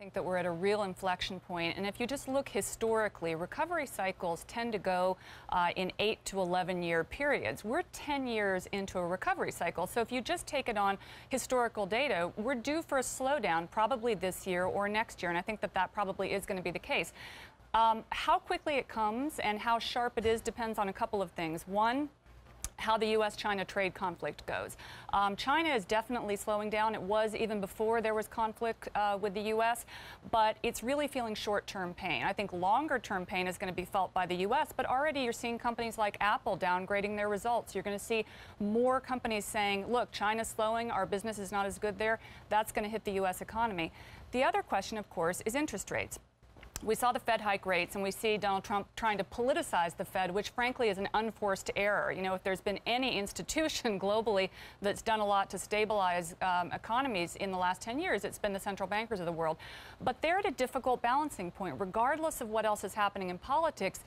I think that we're at a real inflection point, and if you just look historically, recovery cycles tend to go in 8 to 11 year periods. We're 10 years into a recovery cycle, so if you just take it on historical data, we're due for a slowdown probably this year or next year, and I think that that probably is going to be the case. How quickly it comes and how sharp it is depends on a couple of things. One, how the U.S.-China trade conflict goes. China is definitely slowing down. It was even before there was conflict with the U.S., but it's really feeling short-term pain. I think longer-term pain is going to be felt by the U.S., but already you're seeing companies like Apple downgrading their results. You're going to see more companies saying, look, China's slowing, our business is not as good there. That's going to hit the U.S. economy. The other question, of course, is interest rates. We saw the Fed hike rates, and we see Donald Trump trying to politicize the Fed, which frankly is an unforced error. You know, if there's been any institution globally that's done a lot to stabilize economies in the last 10 years, it's been the central bankers of the world. But they're at a difficult balancing point. Regardless of what else is happening in politics,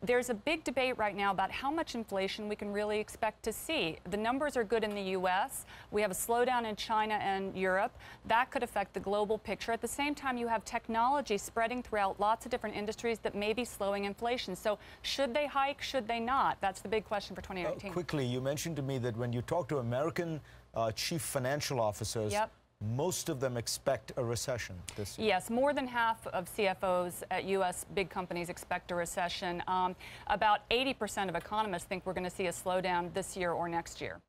there's a big debate right now about how much inflation we can really expect to see. The numbers are good in the U.S. We have a slowdown in China and Europe. That could affect the global picture. At the same time, you have technology spreading throughout lots of different industries that may be slowing inflation. So should they hike? Should they not? That's the big question for 2019. Quickly, you mentioned to me that when you talk to American chief financial officers, most of them expect a recession this year. Yes, more than half of CFOs at U.S. big companies expect a recession. About 80% of economists think we're going to see a slowdown this year or next year.